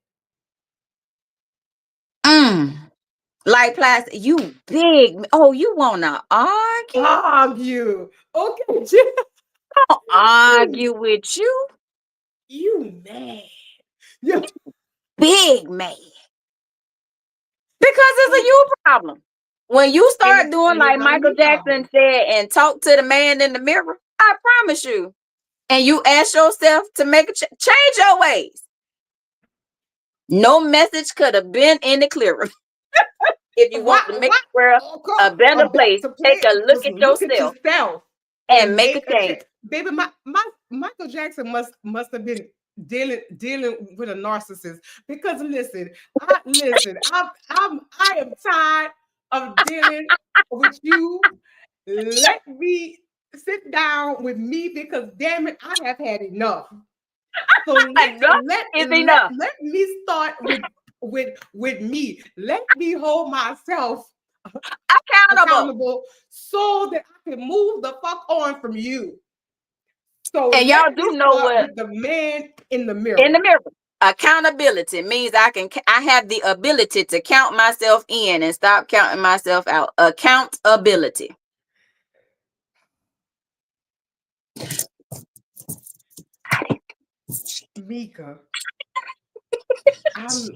Mm. Like plastic, you big. Oh, you wanna argue? Argue. Okay, I'll you, argue with you, you mad. Yeah. big man. Because it's a you problem. When you start doing And it's like not a Michael me Jackson problem. said and talk to the man in the mirror, I promise you, and you ask yourself to make a change your ways, no message could have been any clearer. If you Why? want to make Why? the world Oh, a come better a bit place, to take play. a look Just at look at yourself yourself and and make a make a change. change, baby. My Michael Jackson must have been dealing with a narcissist because listen, I am tired of dealing with you. Let me sit down with me because damn it, I have had enough. So Enough is enough. let me start with me. Let me hold myself Accountable. accountable so that I can move the fuck on from you. So And y'all let do me know start what with the man in the in the mirror. mirror. Accountability means I have the ability to count myself in and stop counting myself out. Accountability. Mika, I'm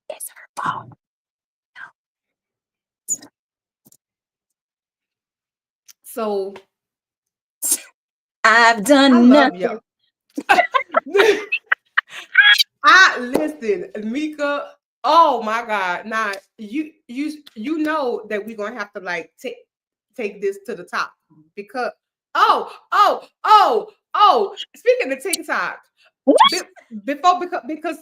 It's her fault. so I've I done love nothing. y'all. I listen, Mika. Oh my God! Now you know that we're gonna have to like take this to the top because oh. Speaking of TikTok, What? be, before because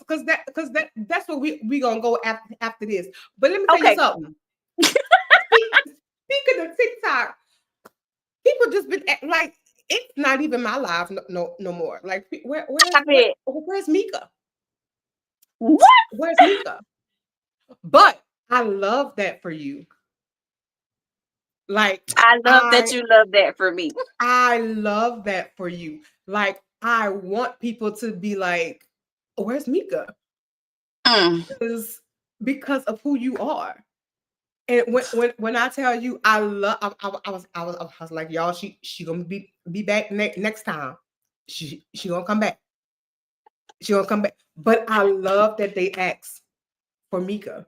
that's what we gonna go after this. But let me tell you Okay. something. Speaking of TikTok, people just been like it's not even my life no more. Like I bet. where's Mika? What? Where's Mika? But I love that for you. Like I love that I you love that for me. I love that for you. Like I want people to be like, "Where's Mika?" Mm. Because of who you are. And when I tell you I love, I was like, y'all, she gonna be back next time. She gonna come back. She gonna come back. But I love that they asked for Mika.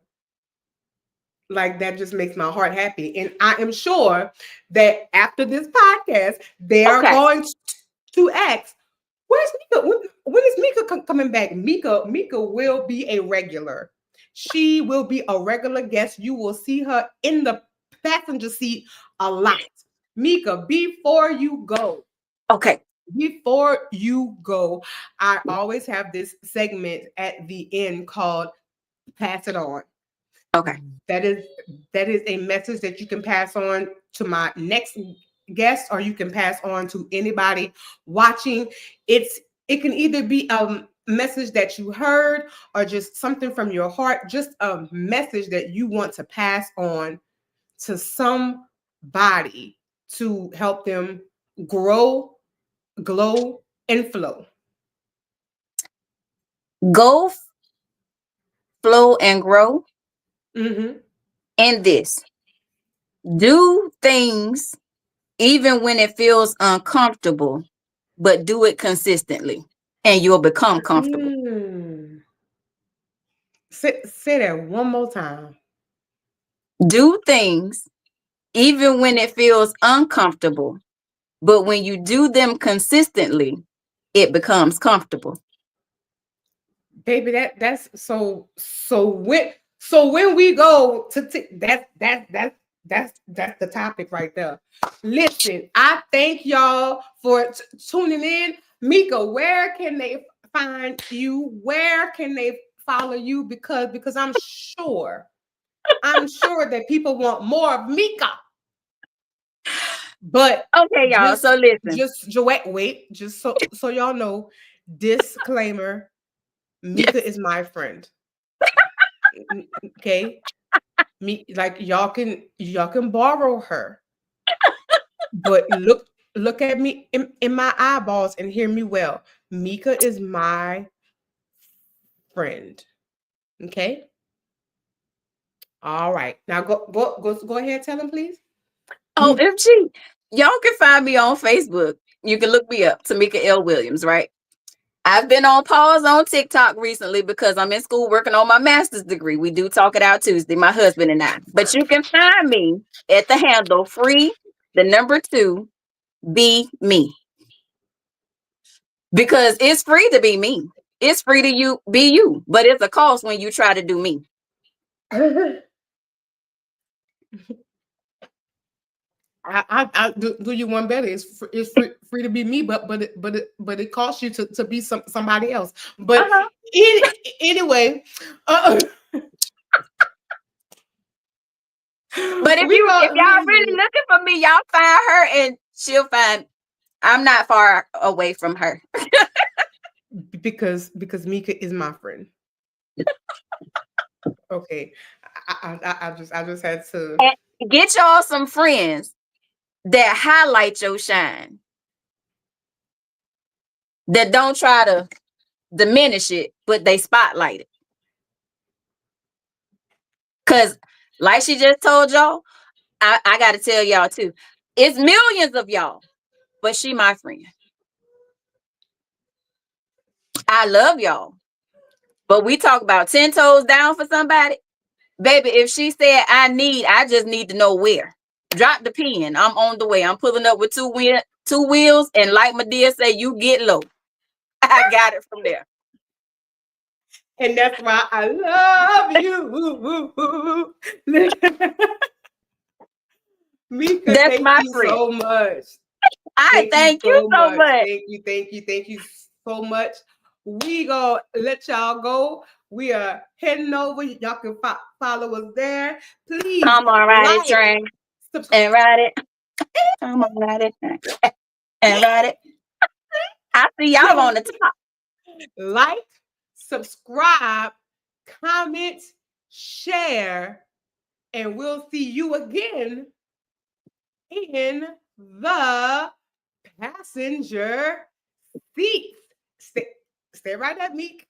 Like that just makes my heart happy. And I am sure that after this podcast, they are Okay. going to ask, "Where's Mika? When is Mika coming back?" Mika will be a regular. She will be a regular guest. You will see her in the passenger seat a lot. Mika, Okay. before you go, I always have this segment at the end called "Pass It On." Okay. That is a message that you can pass on to my next guest, or you can pass on to anybody watching. It can either be a message that you heard or just something from your heart, just a message that you want to pass on to somebody to help them grow, glow, and flow. Go, flow, and grow Hmm. in this. Do things even when it feels uncomfortable, but do it consistently and you'll become comfortable. Mm. Say that one more time. Do things even when it feels uncomfortable, but when you do them consistently, it becomes comfortable. Baby, that's so when we go to that's the topic right there. Listen, I thank y'all for tuning in. Mika, where can they find you? Where can they follow you? Because I'm sure that people want more of Mika. But Okay, y'all. So listen. just wait, just so y'all know, disclaimer. Mika is my friend. Okay. Like y'all can borrow her. But look at me in my eyeballs and hear me well. Mika is my friend. Okay. All right. Now go ahead, tell him, please. OMG. Y'all can find me on Facebook. You can look me up, Tamika L. Williams, right? I've been on pause on TikTok recently because I'm in school working on my master's degree. We do Talk It Out Tuesday, my husband and I. But you can find me at the handle free2 be me. Because it's free to be me. It's free to be you, but it's a cost when you try to do me. I do you one better. It's free to be me, but it costs you to be somebody else. But anyway, but if y'all really looking for me, y'all find her and she'll find. I'm not far away from her. because Mika is my friend. Okay, I just had to get y'all some friends that highlight your shine, that don't try to diminish it, but they spotlight it. Because like she just told y'all, I got to tell y'all too, it's millions of y'all, but she my friend. I love y'all, but we talk about 10 toes down for somebody. Baby, if she said I just need to know where. Drop the pen. I'm on the way. I'm pulling up with two wheels, and like my dear say, you get low. I got it from there. And that's why I love you. Mika, that's my you friend. So much. Thank you so much. Thank you so much. We go let y'all go. We are heading over. Y'all can follow us there. Please come on, ride it, train, and ride it. Come on, ride it, and ride it. I see y'all on the top. Like, subscribe, comment, share, and we'll see you again in the passenger seat. Stay right there, Meek.